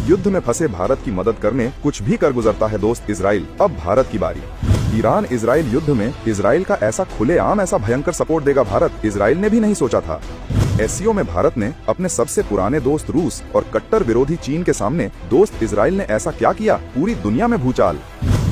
युद्ध में फंसे भारत की मदद करने कुछ भी कर गुजरता है दोस्त इजराइल। अब भारत की बारी। ईरान इजराइल युद्ध में इजराइल का ऐसा खुलेआम ऐसा भयंकर सपोर्ट देगा भारत, इजराइल ने भी नहीं सोचा था। एससीओ में भारत ने अपने सबसे पुराने दोस्त रूस और कट्टर विरोधी चीन के सामने दोस्त इजराइल ने ऐसा क्या किया, पूरी दुनिया में भूचाल।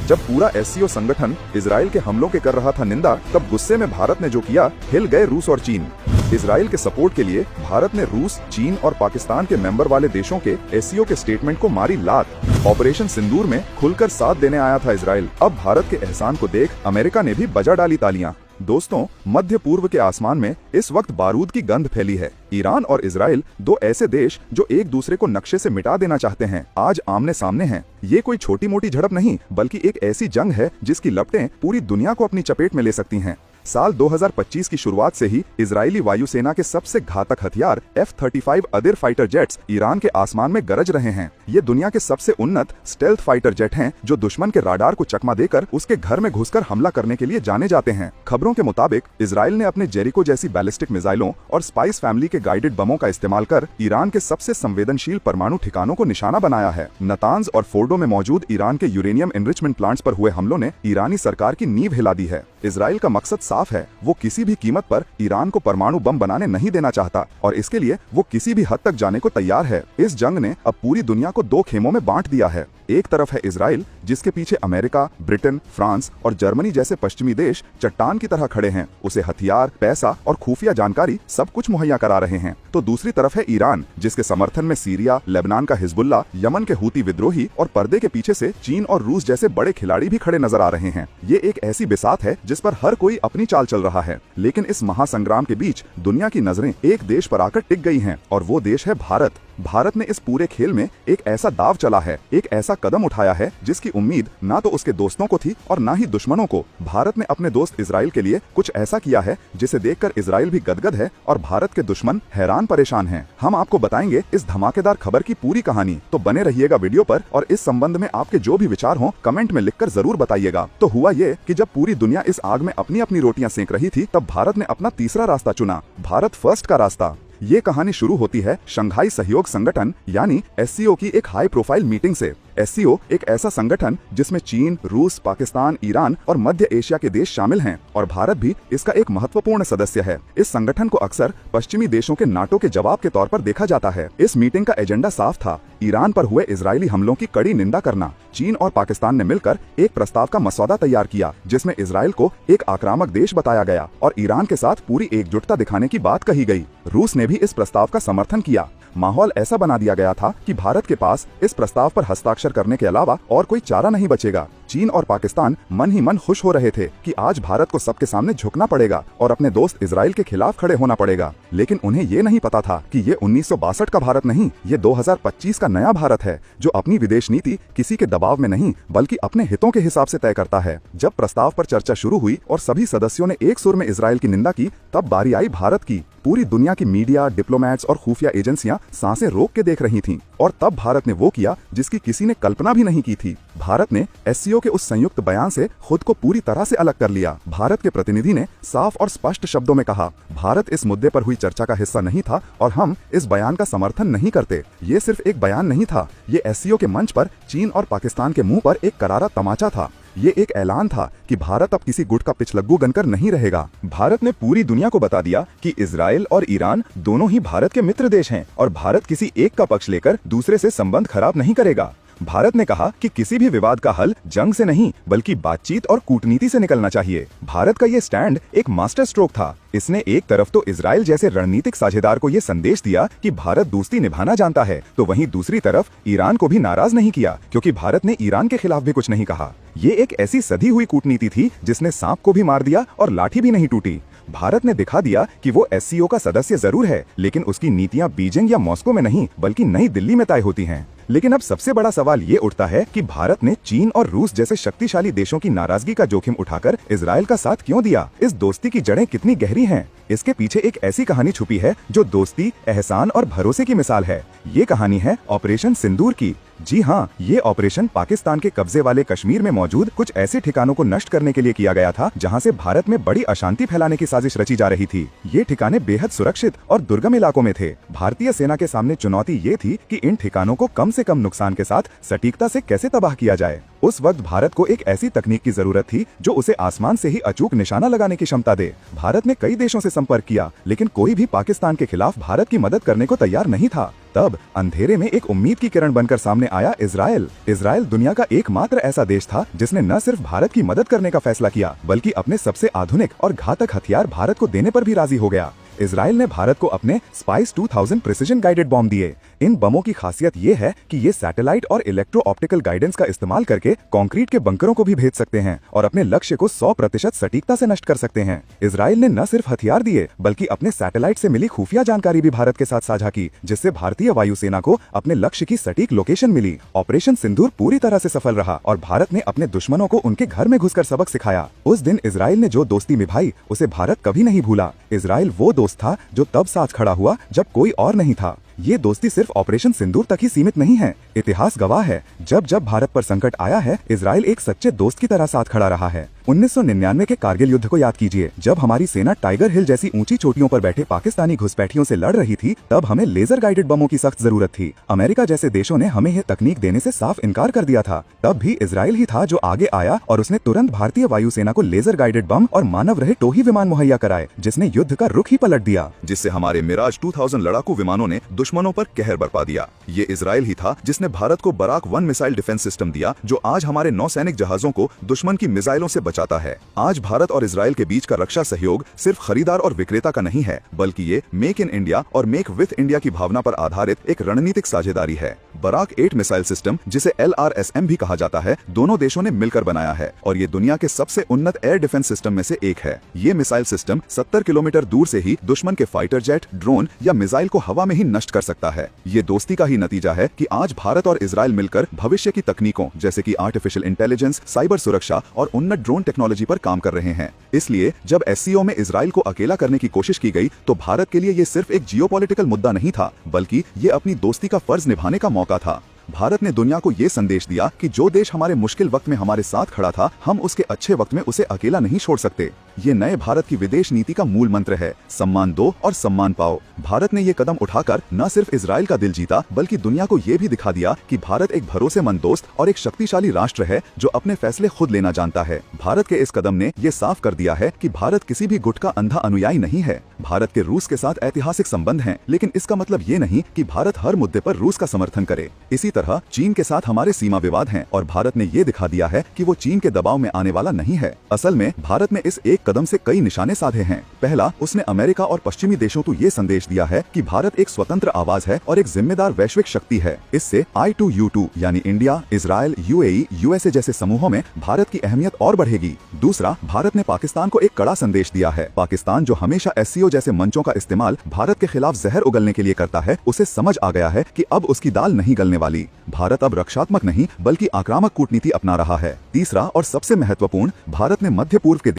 जब पूरा एससीओ संगठन इजराइल के हमलों के कर रहा था निंदा, तब गुस्से में भारत ने जो किया, हिल गए रूस और चीन। इजराइल के सपोर्ट के लिए भारत ने रूस, चीन और पाकिस्तान के मेंबर वाले देशों के एससीओ के स्टेटमेंट को मारी लात। ऑपरेशन सिंदूर में खुलकर साथ देने आया था इजराइल। अब भारत के एहसान को देख अमेरिका ने भी बजा डाली तालियां। दोस्तों, मध्य पूर्व के आसमान में इस वक्त बारूद की गंध फैली है। ईरान और इजराइल दो ऐसे देश जो एक दूसरे को नक्शे से मिटा देना चाहते हैं, आज आमने सामने हैं। ये कोई छोटी मोटी झड़प नहीं, बल्कि एक ऐसी जंग है जिसकी लपटें पूरी दुनिया को अपनी चपेट में ले सकती हैं। साल 2025 की शुरुआत से ही इजरायली वायुसेना के सबसे घातक हथियार F-35 अदिर फाइटर जेट्स ईरान के आसमान में गरज रहे हैं। ये दुनिया के सबसे उन्नत स्टेल्थ फाइटर जेट हैं, जो दुश्मन के राडार को चकमा देकर उसके घर में घुसकर हमला करने के लिए जाने जाते हैं। खबरों के मुताबिक इजराइल ने अपने जेरिको जैसी बैलिस्टिक मिसाइलों और स्पाइस फैमिली के गाइडेड बमों का इस्तेमाल कर ईरान के सबसे संवेदनशील परमाणु ठिकानों को निशाना बनाया है। नतांज और फोर्डो में मौजूद ईरान के यूरेनियम एनरिचमेंट प्लांट्स पर हुए हमलों ने ईरानी सरकार की नींव हिला दी है। इजराइल का मकसद साफ है, वो किसी भी कीमत पर ईरान को परमाणु बम बनाने नहीं देना चाहता और इसके लिए वो किसी भी हद तक जाने को तैयार है। इस जंग ने अब पूरी दुनिया को दो खेमों में बांट दिया है। एक तरफ है इजराइल, जिसके पीछे अमेरिका, ब्रिटेन, फ्रांस और जर्मनी जैसे पश्चिमी देश चट्टान की तरह खड़े हैं, उसे हथियार, पैसा और खुफिया जानकारी सब कुछ मुहैया करा रहे हैं। तो दूसरी तरफ है ईरान, जिसके समर्थन में सीरिया, लेबनान का हिजबुल्ला, यमन के हूती विद्रोही और पर्दे के पीछे से चीन और रूस जैसे बड़े खिलाड़ी भी खड़े नजर आ रहे हैं। ये एक ऐसी बिसात है जिस पर हर कोई अपनी चाल चल रहा है, लेकिन इस महासंग्राम के बीच दुनिया की नजरें एक देश पर आकर टिक गई हैं और वो देश है भारत। भारत ने इस पूरे खेल में एक ऐसा दाव चला है, एक ऐसा कदम उठाया है जिसकी उम्मीद ना तो उसके दोस्तों को थी और ना ही दुश्मनों को। भारत ने अपने दोस्त इजराइल के लिए कुछ ऐसा किया है जिसे देखकर इजराइल भी गदगद है और भारत के दुश्मन हैरान परेशान हैं। हम आपको बताएंगे इस धमाकेदार खबर की पूरी कहानी, तो बने रहिएगा वीडियो पर और इस संबंध में आपके जो भी विचार हों कमेंट में लिखकर जरूर बताइएगा। तो हुआ ये कि जब पूरी दुनिया इस आग में अपनी अपनी रोटियां सेंक रही थी, तब भारत ने अपना तीसरा रास्ता चुना, भारत फर्स्ट का रास्ता। ये कहानी शुरू होती है शंघाई सहयोग संगठन यानी एससीओ की एक हाई प्रोफाइल मीटिंग से। एससीओ एक ऐसा संगठन जिसमें चीन, रूस, पाकिस्तान, ईरान और मध्य एशिया के देश शामिल हैं और भारत भी इसका एक महत्वपूर्ण सदस्य है। इस संगठन को अक्सर पश्चिमी देशों के नाटो के जवाब के तौर पर देखा जाता है। इस मीटिंग का एजेंडा साफ था, ईरान पर हुए इजरायली हमलों की कड़ी निंदा करना। चीन और पाकिस्तान ने मिलकर एक प्रस्ताव का मसौदा तैयार किया, जिसमें इजराइल को एक आक्रामक देश बताया गया और ईरान के साथ पूरी एकजुटता दिखाने की बात कही गई। रूस ने भी इस प्रस्ताव का समर्थन किया। माहौल ऐसा बना दिया गया था कि भारत के पास इस प्रस्ताव पर हस्ताक्षर करने के अलावा और कोई चारा नहीं बचेगा। चीन और पाकिस्तान मन ही मन खुश हो रहे थे कि आज भारत को सबके सामने झुकना पड़ेगा और अपने दोस्त इजराइल के खिलाफ खड़े होना पड़ेगा। लेकिन उन्हें ये नहीं पता था कि ये 1962 का भारत नहीं, ये 2025 का नया भारत है, जो अपनी विदेश नीति किसी के दबाव में नहीं बल्कि अपने हितों के हिसाब से तय करता है। जब प्रस्ताव पर चर्चा शुरू हुई और सभी सदस्यों ने एक सुर में इजराइल की निंदा की, तब बारी आई भारत की। पूरी दुनिया की मीडिया, डिप्लोमेट्स और खुफिया एजेंसियां सांसें रोक के देख रही थीं और तब भारत ने वो किया जिसकी किसी ने कल्पना भी नहीं की थी। भारत ने एससीओ के उस संयुक्त बयान से खुद को पूरी तरह से अलग कर लिया। भारत के प्रतिनिधि ने साफ और स्पष्ट शब्दों में कहा, भारत इस मुद्दे पर हुई चर्चा का हिस्सा नहीं था और हम इस बयान का समर्थन नहीं करते। ये सिर्फ एक बयान नहीं था, ये एससीओ के मंच पर चीन और पाकिस्तान के मुंह पर एक करारा तमाचा था। ये एक ऐलान था कि भारत अब किसी गुट का पिछलग्गू बनकर नहीं रहेगा। भारत ने पूरी दुनिया को बता दिया कि इजराइल और ईरान दोनों ही भारत के मित्र देश हैं और भारत किसी एक का पक्ष लेकर दूसरे से संबंध खराब नहीं करेगा। भारत ने कहा कि किसी भी विवाद का हल जंग से नहीं बल्कि बातचीत और कूटनीति से निकलना चाहिए। भारत का ये स्टैंड एक मास्टर स्ट्रोक था। इसने एक तरफ तो इजराइल जैसे रणनीतिक साझेदार को ये संदेश दिया कि भारत दोस्ती निभाना जानता है, तो वहीं दूसरी तरफ ईरान को भी नाराज नहीं किया, क्योंकि भारत ने ईरान के खिलाफ भी कुछ नहीं कहा। ये एक ऐसी सधी हुई कूटनीति थी जिसने सांप को भी मार दिया और लाठी भी नहीं टूटी। भारत ने दिखा दिया कि वो एससीओ का सदस्य जरूर है, लेकिन उसकी नीतियां बीजिंग या मॉस्को में नहीं बल्कि नई दिल्ली में तय होती हैं। लेकिन अब सबसे बड़ा सवाल ये उठता है कि भारत ने चीन और रूस जैसे शक्तिशाली देशों की नाराजगी का जोखिम उठाकर इजराइल का साथ क्यों दिया? इस दोस्ती की जड़ें कितनी गहरी हैं? इसके पीछे एक ऐसी कहानी छुपी है जो दोस्ती, एहसान और भरोसे की मिसाल है। ये कहानी है ऑपरेशन सिंदूर की। जी हाँ, ये ऑपरेशन पाकिस्तान के कब्जे वाले कश्मीर में मौजूद कुछ ऐसे ठिकानों को नष्ट करने के लिए किया गया था जहाँ से भारत में बड़ी अशांति फैलाने की साजिश रची जा रही थी। ये ठिकाने बेहद सुरक्षित और दुर्गम इलाकों में थे। भारतीय सेना के सामने चुनौती ये थी कि इन ठिकानों को कम से कम नुकसान के साथ सटीकता से कैसे तबाह किया जाए। उस वक्त भारत को एक ऐसी तकनीक की जरूरत थी जो उसे आसमान से ही अचूक निशाना लगाने की क्षमता दे। भारत ने कई देशों से संपर्क किया, लेकिन कोई भी पाकिस्तान के खिलाफ भारत की मदद करने को तैयार नहीं था। तब अंधेरे में एक उम्मीद की किरण बनकर सामने आया इजराइल। इजराइल दुनिया का एकमात्र ऐसा देश था जिसने न सिर्फ भारत की मदद करने का फैसला किया, बल्कि अपने सबसे आधुनिक और घातक हथियार भारत को देने पर भी राजी हो गया। इजराइल ने भारत को अपने स्पाइस 2000 प्रिसिजन गाइडेड बॉम्ब दिए। इन बमों की खासियत ये है कि ये सैटेलाइट और इलेक्ट्रो ऑप्टिकल गाइडेंस का इस्तेमाल करके कंक्रीट के बंकरों को भी भेज सकते हैं और अपने लक्ष्य को 100% सटीकता से नष्ट कर सकते हैं। इजराइल ने न सिर्फ हथियार दिए, बल्कि अपने सैटेलाइट से मिली खुफिया जानकारी भी भारत के साथ साझा की, जिससे भारतीय वायुसेना को अपने लक्ष्य की सटीक लोकेशन मिली। ऑपरेशन सिंदूर पूरी तरह से सफल रहा और भारत ने अपने दुश्मनों को उनके घर में घुसकर सबक सिखाया। उस दिन इजराइल ने जो दोस्ती निभाई उसे भारत कभी नहीं भूला। इजराइल वो दोस्त था जो तब साथ खड़ा हुआ जब कोई और नहीं था। ये दोस्ती सिर्फ ऑपरेशन सिंदूर तक ही सीमित नहीं है। इतिहास गवाह है, जब जब भारत पर संकट आया है, इजराइल एक सच्चे दोस्त की तरह साथ खड़ा रहा है। 1999 के कारगिल युद्ध को याद कीजिए। जब हमारी सेना टाइगर हिल जैसी ऊंची चोटियों पर बैठे पाकिस्तानी घुसपैठियों से लड़ रही थी, तब हमें लेजर गाइडेड बमों की सख्त जरूरत थी। अमेरिका जैसे देशों ने हमें यह तकनीक देने से साफ इनकार कर दिया था। तब भी इजराइल ही था जो आगे आया और उसने तुरंत भारतीय वायुसेना को लेजर गाइडेड बम और मानव रहित टोही विमान मुहैया कराए, जिसने युद्ध का रुख ही पलट दिया। जिससे हमारे मिराज 2000 लड़ाकू विमानों ने दुश्मनों पर कहर बरपा दिया। ये इजराइल ही था जिसने भारत को बराक 1 मिसाइल डिफेंस सिस्टम दिया, जो आज हमारे नौसैनिक जहाजों को दुश्मन की मिसाइलों से बचाता है। आज भारत और इजराइल के बीच का रक्षा सहयोग सिर्फ खरीदार और विक्रेता का नहीं है, बल्कि ये मेक इन इंडिया और मेक विथ इंडिया की भावना पर आधारित एक रणनीतिक साझेदारी है। बराक 8 मिसाइल सिस्टम, जिसे LRSM भी कहा जाता है, दोनों देशों ने मिलकर बनाया है और ये दुनिया के सबसे उन्नत एयर डिफेंस सिस्टम में से एक है। ये मिसाइल सिस्टम 70 किलोमीटर दूर से ही दुश्मन के फाइटर जेट, ड्रोन या मिसाइल को हवा में ही नष्ट कर सकता है। ये दोस्ती का ही नतीजा है कि आज भारत और इजराइल मिलकर भविष्य की तकनीकों जैसे कि आर्टिफिशियल इंटेलिजेंस, साइबर सुरक्षा और उन्नत ड्रोन टेक्नोलॉजी पर काम कर रहे हैं। इसलिए जब SCO में इजराइल को अकेला करने की कोशिश की गई, तो भारत के लिए ये सिर्फ एक जियोपॉलिटिकल मुद्दा नहीं था, बल्कि ये अपनी दोस्ती का फर्ज निभाने का मौका था। भारत ने दुनिया को ये संदेश दिया कि जो देश हमारे मुश्किल वक्त में हमारे साथ खड़ा था, हम उसके अच्छे वक्त में उसे अकेला नहीं छोड़ सकते। ये नए भारत की विदेश नीति का मूल मंत्र है, सम्मान दो और सम्मान पाओ। भारत ने ये कदम उठाकर न सिर्फ इजराइल का दिल जीता, बल्कि दुनिया को ये भी दिखा दिया कि भारत एक भरोसेमंद दोस्त और एक शक्तिशाली राष्ट्र है जो अपने फैसले खुद लेना जानता है। भारत के इस कदम ने ये साफ कर दिया है कि भारत किसी भी गुट का अंधा अनुयायी नहीं है। भारत के रूस के साथ ऐतिहासिक संबंध हैं, लेकिन इसका मतलब ये नहीं कि भारत हर मुद्दे पर रूस का समर्थन करे। इसी तरह चीन के साथ हमारे सीमा विवाद हैं और भारत ने ये दिखा दिया है कि वो चीन के दबाव में आने वाला नहीं है। असल में भारत ने इस एक कदम से कई निशाने साधे हैं। पहला, उसने अमेरिका और पश्चिमी देशों को ये संदेश दिया है कि भारत एक स्वतंत्र आवाज है और एक जिम्मेदार वैश्विक शक्ति है। इससे I2U2 यानी इंडिया, इजराइल, UAE, USA जैसे समूहों में भारत की अहमियत और बढ़ेगी। दूसरा, भारत ने पाकिस्तान को एक कड़ा संदेश दिया है। पाकिस्तान जो हमेशा SCO जैसे मंचों का इस्तेमाल भारत के खिलाफ जहर उगलने के लिए करता है, उसे समझ आ गया है कि अब उसकी दाल नहीं गलने वाली। भारत अब रक्षात्मक नहीं बल्कि आक्रामक कूटनीति अपना रहा है। तीसरा और सबसे महत्वपूर्ण, भारत ने मध्य पूर्व के